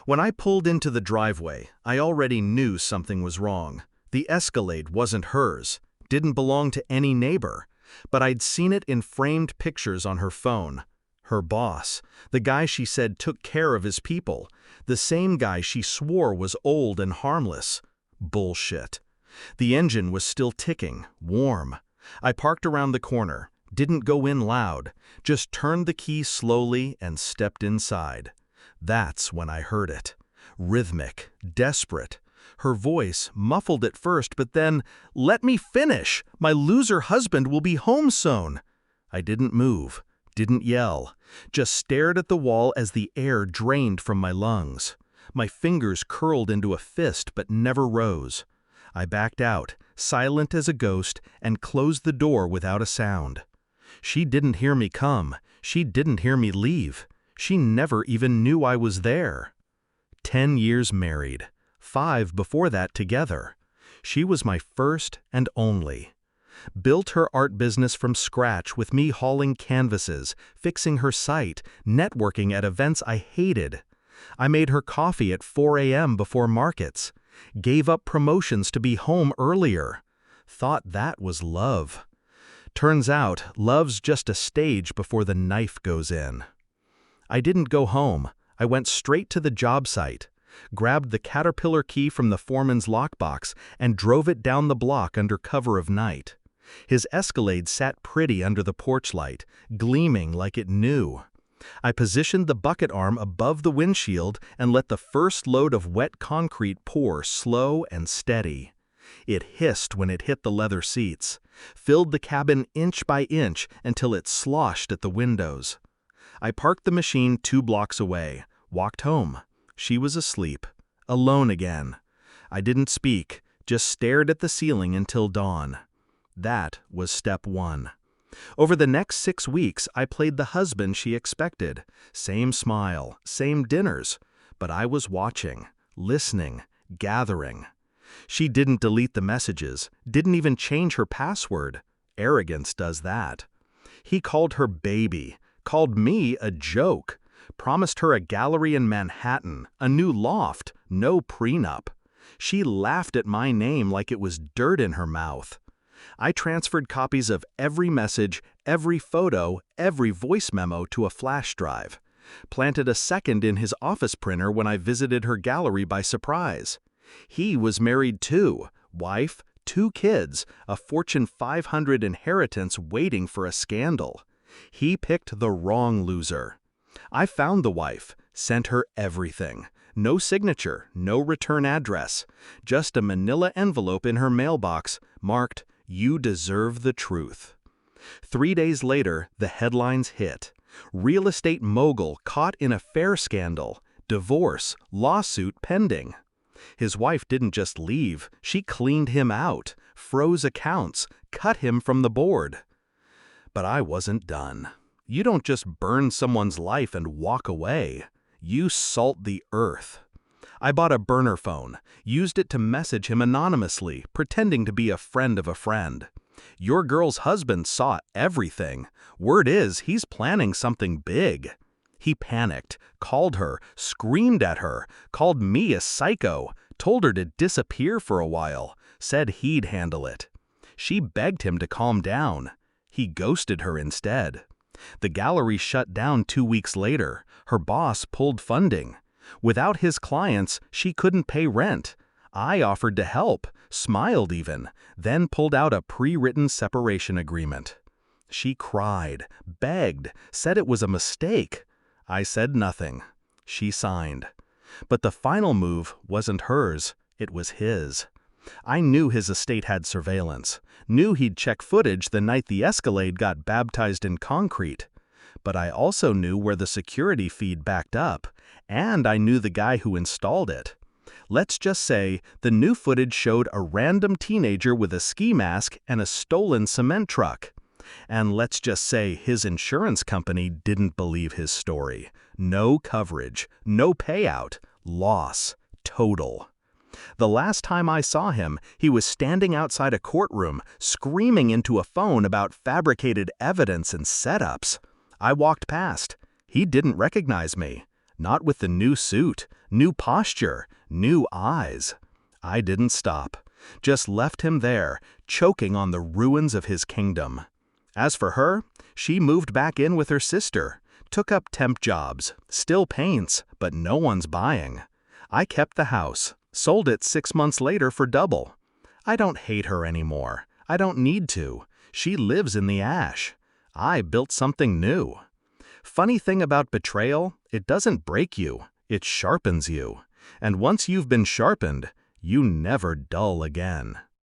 When I pulled into the driveway, I already knew something was wrong. The Escalade wasn't hers, didn't belong to any neighbor, but I'd seen it in framed pictures on her phone. Her boss, the guy she said took care of his people, the same guy she swore was old and harmless. Bullshit. The engine was still ticking, warm. I parked around the corner, didn't go in loud, just turned the key slowly and stepped inside. That's when I heard it. Rhythmic, desperate. Her voice, muffled at first, but then, "Let me finish! My loser husband will be home soon!" I didn't move, didn't yell, just stared at the wall as the air drained from my lungs. My fingers curled into a fist but never rose. I backed out, silent as a ghost, and closed the door without a sound. She didn't hear me come. She didn't hear me leave. She never even knew I was there. 10 years married, 5 before that together. She was my first and only. Built her art business from scratch with me hauling canvases, fixing her site, networking at events I hated. I made her coffee at 4 a.m. before markets. Gave up promotions to be home earlier. Thought that was love. Turns out, love's just a stage before the knife goes in. I didn't go home. I went straight to the job site, grabbed the Caterpillar key from the foreman's lockbox, and drove it down the block under cover of night. His Escalade sat pretty under the porch light, gleaming like it knew. I positioned the bucket arm above the windshield and let the first load of wet concrete pour slow and steady. It hissed when it hit the leather seats, filled the cabin inch by inch until it sloshed at the windows. I parked the machine 2 blocks away, walked home. She was asleep, alone again. I didn't speak, just stared at the ceiling until dawn. That was step 1. Over the next 6 weeks, I played the husband she expected. Same smile, same dinners. But I was watching, listening, gathering. She didn't delete the messages, didn't even change her password. Arrogance does that. He called her baby, called me a joke, promised her a gallery in Manhattan, a new loft, no prenup. She laughed at my name like it was dirt in her mouth. I transferred copies of every message, every photo, every voice memo to a flash drive. Planted a second in his office printer when I visited her gallery by surprise. He was married too, wife, 2 kids, a Fortune 500 inheritance waiting for a scandal. He picked the wrong loser. I found the wife, sent her everything. No signature, no return address, just a manila envelope in her mailbox marked, "You deserve the truth." 3 days later, the headlines hit. Real estate mogul caught in affair scandal. Divorce, lawsuit pending. His wife didn't just leave, she cleaned him out, froze accounts, cut him from the board. But I wasn't done. You don't just burn someone's life and walk away. You salt the earth. I bought a burner phone, used it to message him anonymously, pretending to be a friend of a friend. Your girl's husband saw everything. Word is, he's planning something big. He panicked, called her, screamed at her, called me a psycho, told her to disappear for a while, said he'd handle it. She begged him to calm down. He ghosted her instead. The gallery shut down 2 weeks later. Her boss pulled funding. Without his clients, she couldn't pay rent. I offered to help, smiled even, then pulled out a pre-written separation agreement. She cried, begged, said it was a mistake. I said nothing. She signed. But the final move wasn't hers, it was his. I knew his estate had surveillance, knew he'd check footage the night the Escalade got baptized in concrete. But I also knew where the security feed backed up, and I knew the guy who installed it. Let's just say the new footage showed a random teenager with a ski mask and a stolen cement truck. And let's just say his insurance company didn't believe his story. No coverage, no payout, loss, total. The last time I saw him, he was standing outside a courtroom, screaming into a phone about fabricated evidence and setups. I walked past. He didn't recognize me. Not with the new suit, new posture, new eyes. I didn't stop. Just left him there, choking on the ruins of his kingdom. As for her, she moved back in with her sister, took up temp jobs, still paints, but no one's buying. I kept the house, sold it 6 months later for double. I don't hate her anymore. I don't need to. She lives in the ash. I built something new. Funny thing about betrayal, it doesn't break you, it sharpens you. And once you've been sharpened, you never dull again.